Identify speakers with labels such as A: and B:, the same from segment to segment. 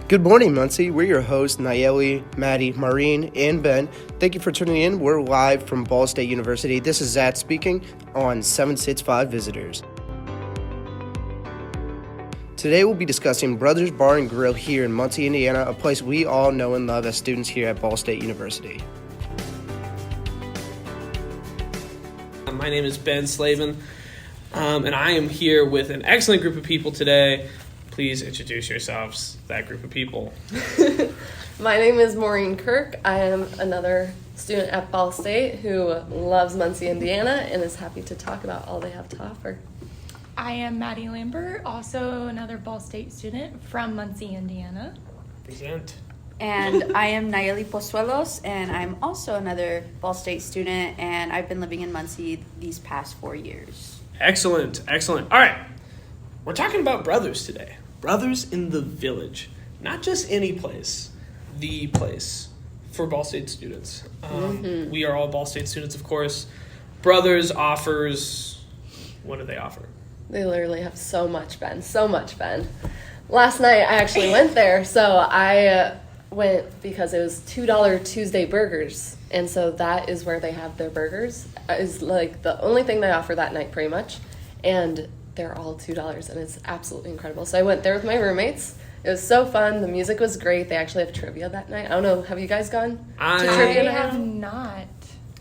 A: Good morning, Muncie. We're your hosts, Nayeli, Maddie, Maureen, and Ben. Thank you for tuning in. We're live from Ball State University. This is Zach speaking on 765 Visitors. Today we'll be discussing Brothers Bar and Grill here in Muncie, Indiana, a place we all know and love as students here at Ball State University.
B: My name is Ben Slavin, and I am here with an excellent group of people today. Please introduce yourselves, that group of people.
C: My name is Maureen Kirk. I am another student at Ball State who loves Muncie, Indiana, and is happy to talk about all they have to offer.
D: I am Maddie Lambert, also another Ball State student from Muncie, Indiana.
B: Present.
E: And I am Nayeli Pozuelos, and I'm also another Ball State student, and I've been living in Muncie these past 4 years.
B: Excellent. All right. We're talking about brothers today. Brothers in the Village. Not just any place. The place for Ball State students. We are all Ball State students, of course. Brothers offers... What do they offer?
C: They literally have so much, Ben. So much, Ben. Last night, I actually went there, so I went because it was $2 Tuesday burgers, and so that is where they have their burgers. Is like the only thing they offer that night, pretty much, and they're all $2, and it's absolutely incredible. So I went there with my roommates. It was so fun. The music was great. They actually have trivia that night. I don't know. Have you guys gone to trivia
D: I
C: night?
D: have not.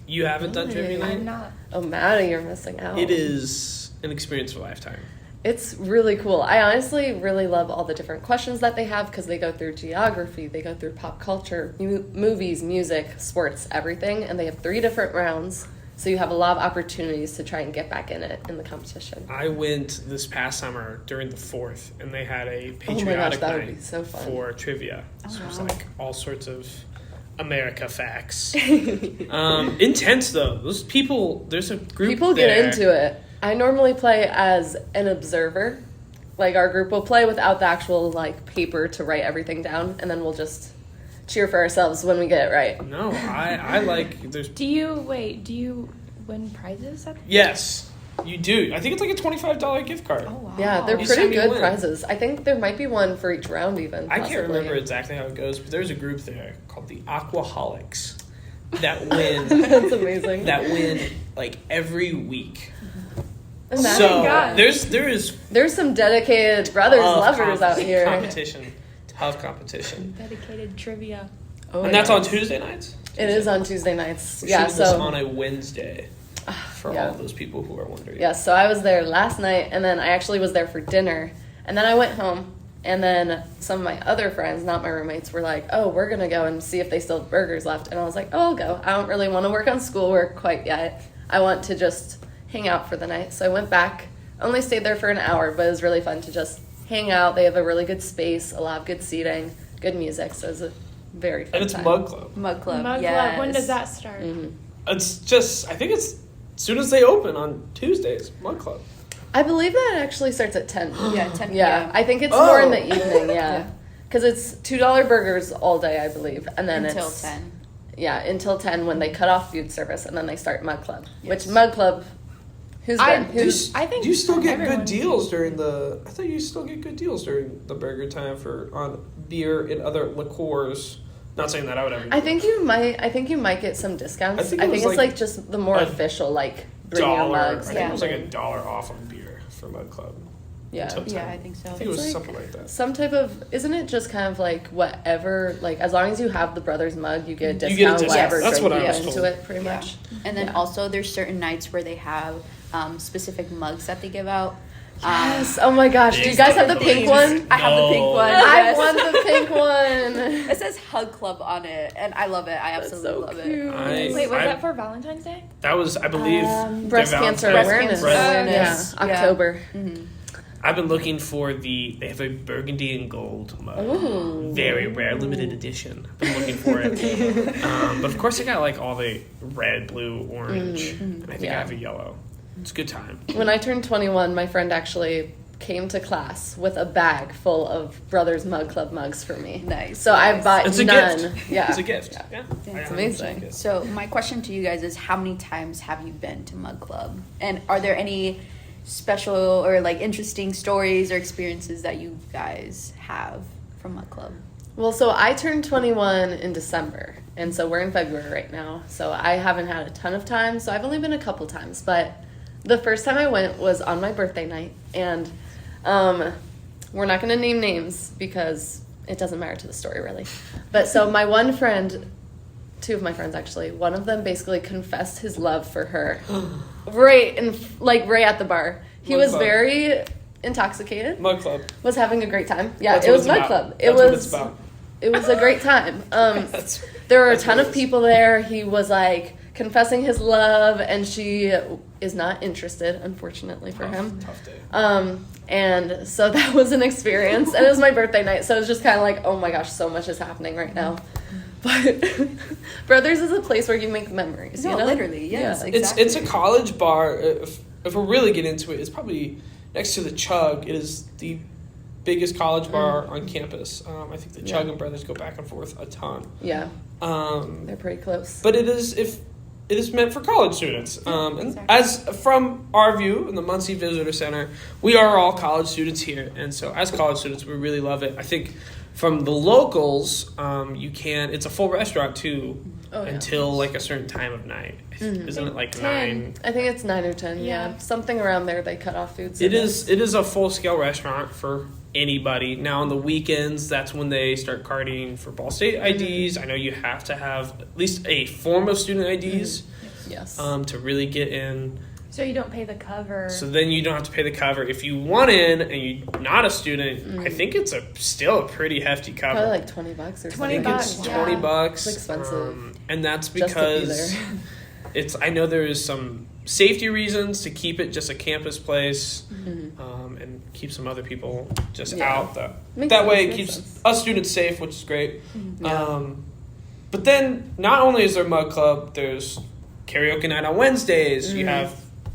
B: You haven't done trivia night?
D: I'm not.
C: Oh, Maddie, you're missing out.
B: It is an experience of a lifetime.
C: It's really cool. I honestly really love all the different questions that they have because they go through geography, they go through pop culture, movies, music, sports, everything, and they have 3 different rounds. So you have a lot of opportunities to try and get back in it in the competition.
B: I went this past summer during the 4th, and they had a
C: Oh
B: patriotic
C: my gosh, that would
B: night
C: be so fun.
B: for trivia. So it was like all sorts of America facts. Intense though. Those people. There's a group.
C: People
B: there.
C: get into it. I normally play as an observer. Like our group will play without the actual like paper to write everything down, and then we'll just cheer for ourselves when we get it right.
B: No, I like. There's.
D: Do you win prizes at
B: Yes, you do. I think it's like a $25 gift card.
D: Oh wow.
C: Yeah, they're
B: You
C: pretty
B: send me
C: good
B: one.
C: prizes. I think there might be one for each round even.
B: I can't
C: possibly.
B: remember exactly how it goes, but there's a group there called the Aquaholics that win.
C: That's amazing.
B: that win like every week.
C: Imagine
B: So
D: God.
B: there is
C: There's some dedicated brothers lovers out here.
B: Tough competition.
D: Dedicated trivia.
C: Oh,
B: And that's on
C: yes.
B: Tuesday nights?
C: It is on Tuesday nights.
B: We're
C: Yeah,
B: shooting this
C: so
B: on a Wednesday for
C: yeah.
B: all of those people who are wondering.
C: yeah, so I was there last night, and then I actually was there for dinner, and then I went home, and then some of my other friends, not my roommates, were like, "Oh, we're gonna go and see if they still have burgers left," and I was like, "Oh, I'll go. I don't really want to work on schoolwork quite yet. I want to just hang out for the night." So I went back. Only stayed there for an hour, but it was really fun to just hang out. They have a really good space, a lot of good seating, good music, so it was a very fun
B: And it's
C: time.
B: Mug Club.
E: Mug Club,
D: Mug
E: yes.
D: Club. When does that start?
B: It's just, I think it's as soon as they open on Tuesdays, Mug Club.
C: I believe that it actually starts at 10.
E: Yeah, 10 p.m.
C: Yeah, I think it's
B: Oh.
C: more in the evening, yeah. Because it's $2 burgers all day, I believe. And then
E: Until
C: it's
E: 10.
C: Yeah, until 10 when they cut off food service, and then they start Mug Club.
E: Yes.
C: Which Mug Club, who's
D: I-
C: been? Who's,
D: I think
B: Do you still get
D: everyone
B: good deals during the? I thought you still get good deals during the burger time on beer and other liqueurs. Not saying that I would ever.
C: I think you might get some discounts.
B: I think
C: I
B: it
C: think
B: was
C: it's
B: like
C: like just the more
B: a
C: official, like bring your
B: $1.
C: mugs.
B: I think it was like
C: yeah.
B: $1 off on beer for Mug Club.
C: Yeah.
B: Until 10.
E: Yeah, I think so.
B: I think it was
C: It's like-
B: something like that.
C: Some type of, isn't it just kind of like whatever, like as long as you have the brothers mug, you get a
B: You get a
C: discount,
B: discount.
C: whatever
B: That's
C: drink
B: what I
C: you
B: was
C: get into
B: told.
C: it, pretty
E: Yeah.
C: much.
E: And then
C: Yeah.
E: also there's certain nights where they have specific mugs that they give out.
C: Yes. Oh my gosh. Do you guys have the pink one?
E: I have the pink one.
C: I
E: yes.
C: want the pink one.
E: It says Hug Club on it, and I love it. I absolutely
C: so
E: love
C: cute.
E: it.
D: Wait, was
B: I-
D: that for Valentine's Day?
B: That was, I believe,
C: Breast
B: their
C: cancer
B: Valentine's-
C: awareness.
E: Breast
C: Yeah,
E: awareness. Yeah.
C: October.
B: I've been looking for they have a burgundy and gold mug.
C: Ooh.
B: Very rare, limited edition. I've been looking for it. But of course, I got like all the red, blue, orange, and I think I
C: Yeah.
B: have a yellow. It's a good time.
C: When I turned 21, my friend actually came to class with a bag full of Brothers Mug Club mugs for me.
E: Nice.
C: So I bought
B: It's a
C: none.
B: gift.
C: Yeah.
B: It's a gift. Yeah.
C: It's
B: I-
C: amazing.
B: it's a
E: So my question to you guys is, how many times have you been to Mug Club? And are there any special or like interesting stories or experiences that you guys have from Mud Club?
C: Well, so I turned 21 in December, and so we're in February right now. So I haven't had a ton of time, so I've only been a couple times. But the first time I went was on my birthday night, and we're not going to name names because it doesn't matter to the story, really. But so my one friend, two of my friends actually, one of them basically confessed his love for her right at the bar. He
B: Mud
C: was
B: Club.
C: very intoxicated,
B: Mud Club.
C: was having a great time. Yeah,
B: That's
C: it
B: what
C: was
B: it's
C: Mud
B: about.
C: Club.
B: That's what it's about.
C: It was a great time.
B: That's-
C: There were a
B: that's
C: ton
B: what
C: of
B: it is.
C: people there. He was like confessing his love, and she is not interested, unfortunately for him.
B: Tough day.
C: And so that was an experience, and it was my birthday night, so it was just kind of like, oh my gosh, so much is happening right now. But Brothers is a place where you make memories.
E: No,
C: you know?
E: literally, yes,
C: Yeah.
E: exactly.
B: It's a college bar. If we really get into it, it's probably next to the Chug. It is the biggest college bar on campus. I think the Chug
C: Yeah.
B: and Brothers go back and forth a ton.
C: Yeah,
B: Um,
C: they're pretty close.
B: but it is meant for college students. And
E: exactly.
B: as from our view in the Muncie Visitor Center, we are all college students here, and so as college students, we really love it. I think from the locals, you can. It's a full restaurant too,
C: Oh, yeah.
B: until like a certain time of night. Isn't it like
D: 10.
B: 9?
C: I think it's 9 or 10. Yeah,
D: Yeah.
C: something around there. They cut off food.
B: It
C: service.
B: is a full scale restaurant for anybody. Now on the weekends, that's when they start carding for Ball State IDs. I know you have to have at least a form of student IDs
C: Yes.
B: to really get in.
D: So you don't pay the cover.
B: So then you don't have to pay the cover. If you want in and you're not a student, I think it's still a pretty hefty cover.
C: Probably like $20 or
B: I
D: 20
B: think
C: something.
B: it's
D: bucks, yeah.
B: $20.
C: It's expensive.
B: And that's
C: Just to be
B: because
C: there.
B: it's. I know there is some safety reasons to keep it just a campus place, and keep some other people just
C: Yeah.
B: out.
C: Makes
B: That
C: sense,
B: way it
C: makes
B: keeps
C: sense.
B: us students safe, which is great.
C: Yeah.
B: But then not only is there Mud Club, there's karaoke night on Wednesdays. You have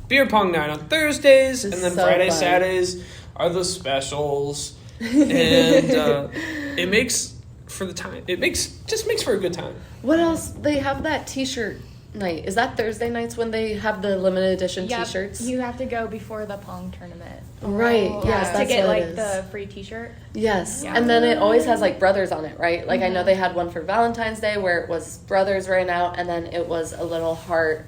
B: beer pong night on Thursdays,
C: It's
B: and then
C: so
B: Friday,
C: fun.
B: Saturdays are the specials, and it makes for the time. It makes for a good time.
C: What else? They have that T-shirt night. Is that Thursday nights when they have the limited edition
D: Yep,
C: T-shirts?
D: you have to go before the Pong tournament.
C: Right. Yes,
D: to
C: that's
D: get
C: what
D: like
C: it is.
D: the free T-shirt.
C: Yes,
D: Yeah.
C: and then it always has like brothers on it, right? Like I know they had one for Valentine's Day where it was brothers right out, and then it was a little heart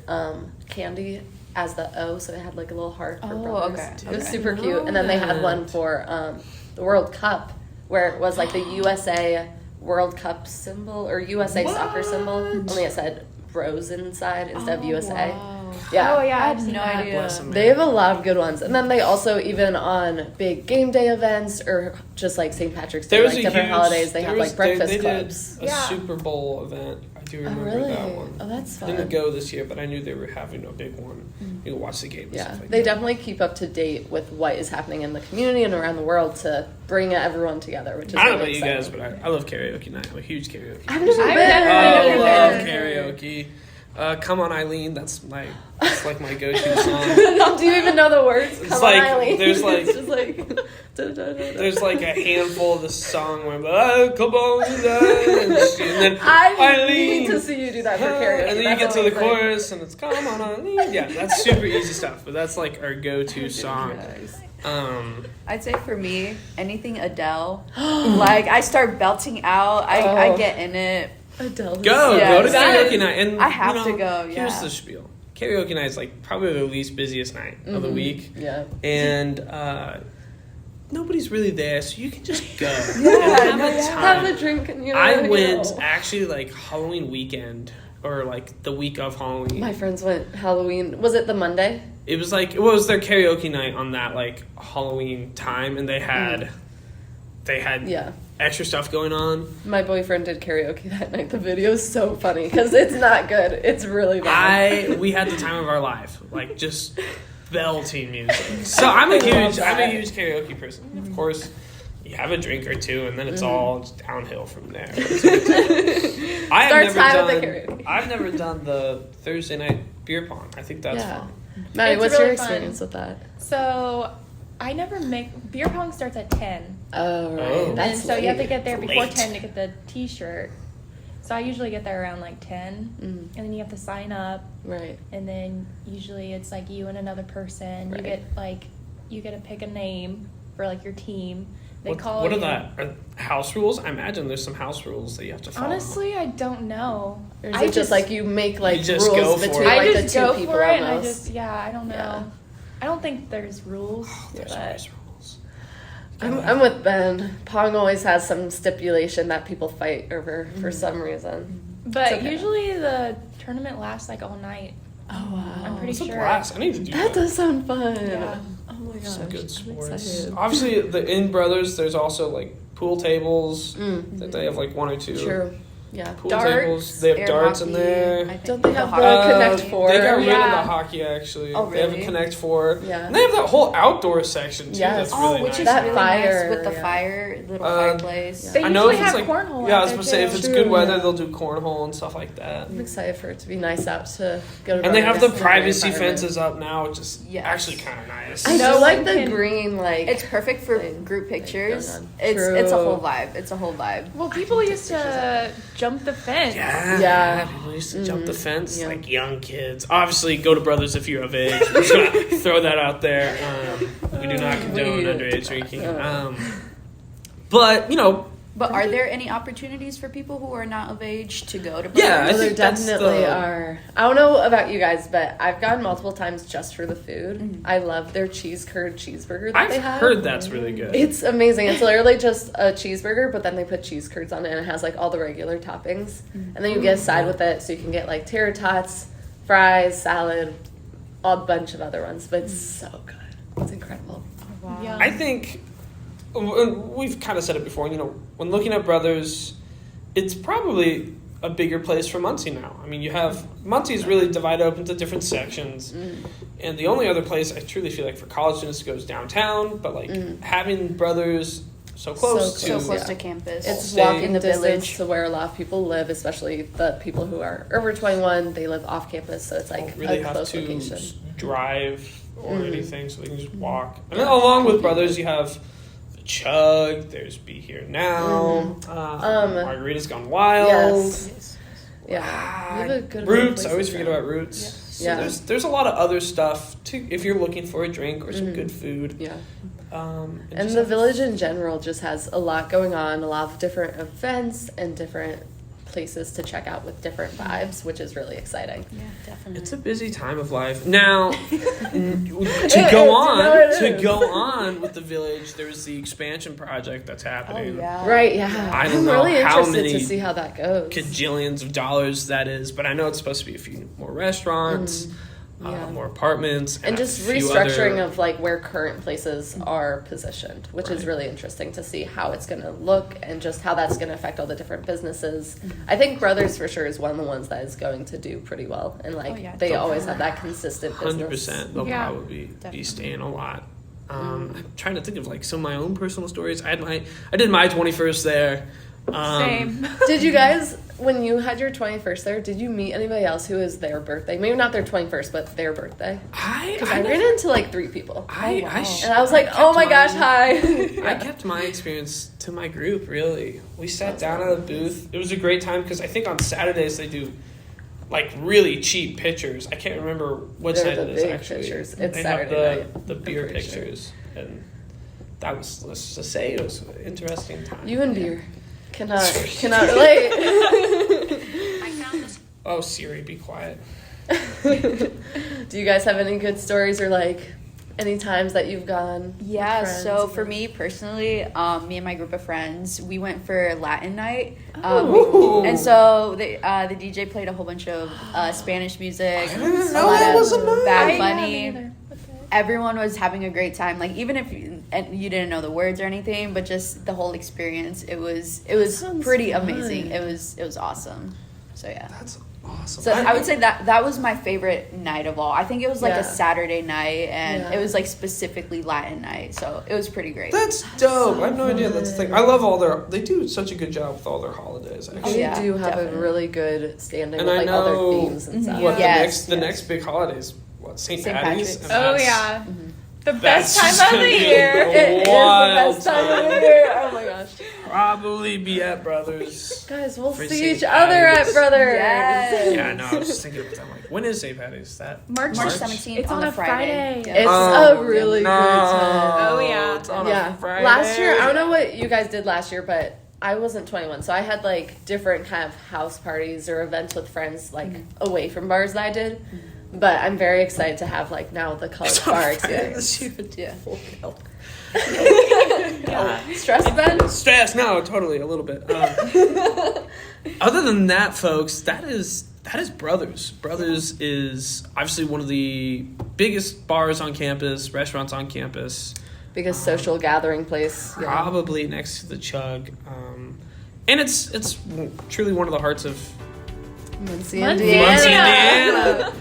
C: candy as the O, so it had like a little heart for
E: Oh,
C: brothers.
E: okay,
C: It was
E: okay.
C: super cute. And then they had one for the World Cup where it was like the USA World Cup symbol or USA soccer symbol. Only it said Bros inside instead of USA.
E: Wow.
C: Yeah.
D: Oh yeah,
E: I
D: I've
E: had
D: seen
E: no
D: that.
E: idea.
B: Bless 'em,
C: They
B: man.
C: have a lot of good ones. And then they also, even on big game day events or just like St. Patrick's Day,
B: There was
C: like
B: a
C: different
B: huge,
C: holidays, they
B: there
C: have
B: was-
C: like breakfast
B: they
C: clubs.
B: did a
D: Yeah.
B: Super Bowl event. I do
C: Oh,
B: remember
C: really?
B: that one.
C: Oh, that's fun.
B: Didn't go this year, but I knew they were having a big one. You can watch the game. And
C: Yeah,
B: stuff like
C: they
B: that.
C: definitely keep up to date with what is happening in the community and around the world to bring everyone together, which is
B: I don't know
C: really
B: about you guys,
C: exciting.
B: but I love karaoke night. I'm a huge karaoke.
C: I've never
D: I've
C: been.
D: never
B: I love
D: been.
B: karaoke. Come on, Eileen. That's like my go-to song.
C: Do you even know the words?
B: It's
C: Come
B: like-
C: on, Eileen.
B: there's like-
C: it's just like. da-da-da-da.
B: There's like a handful of the song where I'm like, oh, come on, and then
C: I
B: Eileen.
C: need to see you do that for karaoke.
B: And then you
C: That's
B: get to the
C: amazing.
B: chorus, and it's come on, Eileen. Yeah, that's super easy stuff. But that's like our go-to song.
C: Nice.
E: I'd say for me, anything Adele. Like I start belting out. I
C: Oh.
E: get in it.
C: Adele.
B: Go
E: Yes.
B: to karaoke night, and
E: I have
B: you know,
E: to go,
B: Here's
E: yeah.
B: the spiel: karaoke night is like probably the least busiest night of the week,
C: Yeah.
B: and nobody's really there, so you can just go. and have a
C: Have
B: time.
C: a drink and you know.
B: I
C: you
B: went
C: know.
B: actually like Halloween weekend or like the week of Halloween.
C: My friends went Halloween. Was it the Monday?
B: It was like it was their karaoke night on that like Halloween time, and they had
C: Yeah.
B: extra stuff going on.
C: My boyfriend did karaoke that night. The video is so funny because it's not good. It's really bad.
B: We had the time of our life, like just belting music. So I'm a huge karaoke person. Of course, you have a drink or two, and then it's all just downhill from there. It's a good time.
C: Starts high with the karaoke.
B: I've never done the Thursday night beer pong. I think that's
C: Yeah.
B: fun.
C: Maddie,
D: It's
C: what's
D: really
C: your
D: fun.
C: experience with that?
D: So I never make beer pong starts at 10.
C: Oh, right.
B: Oh.
C: That's
D: and so you have to
C: late.
D: get there
B: It's
D: before
B: late.
D: 10 to get the T-shirt. So I usually get there around like 10,
C: Mm.
D: and then you have to sign up,
C: Right.
D: and then usually it's like you and another person.
C: Right.
D: You get to pick a name for like your team. They call
B: what
D: you.
B: are that? Are house rules? I imagine there's some house rules that you have to follow.
D: Honestly, I don't know.
C: Or is it just like you make like
B: You just go
C: rules
B: for
C: between
B: it.
D: I
C: like
D: just
C: the two
D: go
C: people
D: for it, and I
C: almost?
D: just I don't know.
C: Yeah.
D: I don't think there's rules.
B: There's
D: but
B: always rules.
C: I'm with Ben. Pong always has some stipulation that people fight over for some reason.
D: But
C: It's okay.
D: usually the tournament lasts like all night.
C: Oh wow.
D: I'm pretty
B: It's a
D: sure.
B: blast. I need to do
C: That
B: that.
C: does sound fun.
D: Yeah.
C: Oh my gosh.
B: Some good
C: I'm
B: sports.
C: excited.
B: Obviously, in Brothers, there's also like pool tables that they have like one or two.
C: True. Yeah.
B: Pool
D: Darts,
B: tables. They have
E: air
B: darts
E: hockey,
B: in there.
E: I think
C: Don't they have
E: hockey.
C: the Connect Four?
B: They got rid of
D: Yeah.
B: the hockey actually.
E: Oh,
B: They have a
E: really?
B: Connect Four.
C: Yeah.
B: And they have that whole outdoor section too.
C: Yes.
B: That's really
E: which
B: nice.
E: is
C: That
E: really
C: fire,
E: nice with the
C: yeah.
E: fire, little
B: Uh,
E: fireplace.
C: yeah.
D: They
B: I know
D: usually
B: if it's
D: have
B: like
D: cornhole.
B: yeah, I
D: out
B: was
D: there
B: gonna say if
D: too.
B: it's
C: True,
B: good weather,
C: yeah.
B: they'll do cornhole and stuff like that.
C: I'm excited for it to be nice out to go to.
B: And they have the
C: Brothers.
B: privacy
C: Environment.
B: fences up now, which is
E: Yes.
B: actually kind of nice.
C: I
D: No
C: do like
D: one
C: the
D: can-
C: green like.
E: It's perfect for
C: thing
E: group pictures.
C: going on.
E: It's a
C: True.
E: whole vibe. It's a whole vibe.
D: Well, people used to jump the fence.
B: Yeah, people used to jump the fence
C: Yeah.
B: like young kids. Obviously, go to Brothers if you're of age. I'm just gonna throw that out there. We do not condone underage drinking. But you know,
E: But are there any opportunities for people who are not of age to go to
B: Yeah, I
C: Well, there
B: think that's
C: definitely
B: the-
C: are. I don't know about you guys, but I've gone multiple times just for the food. I love their cheese curd cheeseburger that they
B: I've
C: have.
B: heard that's really good.
C: It's amazing. It's literally just a cheeseburger, but then they put cheese curds on it, and it has like all the regular toppings. And then you get a side with it, so you can get like tater tots, fries, salad, a bunch of other ones. But it's so good. It's incredible.
D: Yeah.
B: I think we've kind of said it before. You know, when looking at Brothers, it's probably a bigger place for Muncie now. I mean, you have Muncie's really divided up into different sections, and the only other place I truly feel like for college students goes downtown. But like having Brothers so close
C: So
E: So
B: to
E: close
C: yeah.
E: to campus.
C: It's
B: Stay
C: walking
E: in the
C: distance
E: village.
C: to where a lot of people live, especially the people who are over 21. They live off campus, so it's like
B: don't really
C: a
B: have
C: close
B: to
C: location.
B: drive or anything, so they can just walk. And then along with Brothers, you have the Chug. There's Be Here Now. Margarita's Gone Wild.
C: Yes. Yeah. We have a good amount of
B: Roots. I always
C: places
B: forget
C: now.
B: about Roots. So
C: Yeah.
B: there's a lot of other stuff too if you're looking for a drink or some good food.
C: Yeah.
B: It
C: And
B: just
C: the
B: has-
C: village in general just has a lot going on, a lot of different events and different places to check out with different vibes, which is really exciting.
E: Yeah, definitely.
B: It's a busy time of life. Now,
C: It
B: to
C: is,
B: go
C: it is.
B: on with the village, there's the expansion project that's
E: Oh
B: happening.
E: yeah.
C: Right, yeah.
B: I don't
C: I'm
B: know
C: really
B: how
C: interested
B: many
C: to see how that goes.
B: Cajillions of dollars that is, but I know it's supposed to be a few more restaurants,
C: Yeah.
B: more apartments,
C: And
B: a
C: just
B: few
C: restructuring
B: other-
C: of like where current places are positioned, which is
B: Right.
C: really interesting to see how it's going to look and just how that's going to affect all the different businesses. I think Brothers for sure is one of the ones that is going to do pretty well, and like
E: Oh, yeah,
C: they
E: definitely.
C: always have that consistent business.
B: 100%. They'll
D: Yeah.
B: probably be
E: Definitely.
B: staying a lot. I'm trying to think of like some of my own personal stories. I did my 21st there.
D: Same.
C: Did you guys, when you had your 21st there, did you meet anybody else who was their birthday? Maybe not their 21st, but their birthday. Because I ran into like 3 people.
B: I
C: And I was like, oh my gosh, hi.
B: I kept my experience to my group, really. We sat down at a booth. It was a great time because I think on Saturdays they do like really cheap pictures. I can't remember what
C: They're
B: night
C: the
B: it is
C: big
B: actually.
C: pictures.
B: They
C: It's
B: have
C: Saturday night,
B: the
C: I'm
B: beer
C: pretty sure.
B: pictures. And that was, let's just say, it was an interesting time.
C: You and beer cannot relate.
B: Oh, Siri, be quiet.
C: Do you guys have any good stories or like any times that you've gone? with
E: Yeah,
C: friends
E: so
C: and-
E: for me personally, me and my group of friends, we went for Latin night.
C: Oh.
E: And so the DJ played a whole bunch of Spanish music.
B: I didn't
E: a
B: know
E: lot
B: that
E: of
B: was a night.
E: Bad
D: Yeah,
E: Bunny.
D: me neither. Okay.
E: Everyone was having a great time. Like even if you didn't know the words or anything, but just the whole experience, it was
C: sounds
E: pretty
C: fun.
E: amazing. It was awesome. So yeah.
B: That's awesome.
E: So I would say that was my favorite night of all. I think it was like
C: Yeah.
E: a Saturday night, and
C: Yeah.
E: it was like specifically Latin night, so it was pretty great.
B: That's dope. I have no idea that's the thing. I love they do such a good job with all their holidays, actually.
C: They
E: yeah,
C: do have
E: definitely.
C: a really good standing
B: And
C: with
B: I
C: like other
B: know
C: themes and stuff.
B: What
E: Yes,
B: the
E: yes.
B: next big holidays? What, St.
E: St.
B: Patty's?
E: Patrick's.
B: And
D: Oh
B: that's-
D: yeah. The
B: that's
D: best time
B: just
D: of
B: gonna
D: the
B: be
D: year.
B: a
C: It is the
B: wild
C: best time of the year. Oh my gosh.
B: probably be at Brothers.
C: Guys, we'll
B: For
C: see
B: St.
C: each other at
B: Patty's.
C: Brothers.
E: Yes.
B: Yeah, no, I was just thinking about that. Like, when is St. Patty's? Is that
D: March
E: March 17th
D: It's on
E: on
D: a Friday.
C: It's
B: Oh,
C: a really
B: no.
C: good time.
D: Oh, yeah.
B: It's on
C: Yeah.
B: a Friday.
C: Last year, I don't know what you guys did last year, but I wasn't 21, so I had like different kind of house parties or events with friends like away from bars that I did. But I'm very excited to have like now the college
B: It's on
C: bar
B: a Friday
C: experience.
B: this year.
C: Yeah. Stress, Ben?
B: Stress? No, totally, a little bit. Other than that, folks, that is Brothers. Brothers is obviously one of the biggest bars on campus, restaurants on campus.
C: Biggest social gathering place. Yeah.
B: Probably next to the Chug, and it's truly one of the hearts of
C: Muncie,
D: Muncie,
B: Indiana.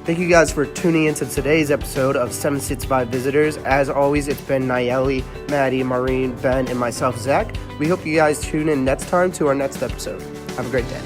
A: Thank you guys for tuning into today's episode of 765 Visitors. As always, it's been Nayeli, Maddie, Maureen, Ben, and myself, Zach. We hope you guys tune in next time to our next episode. Have a great day.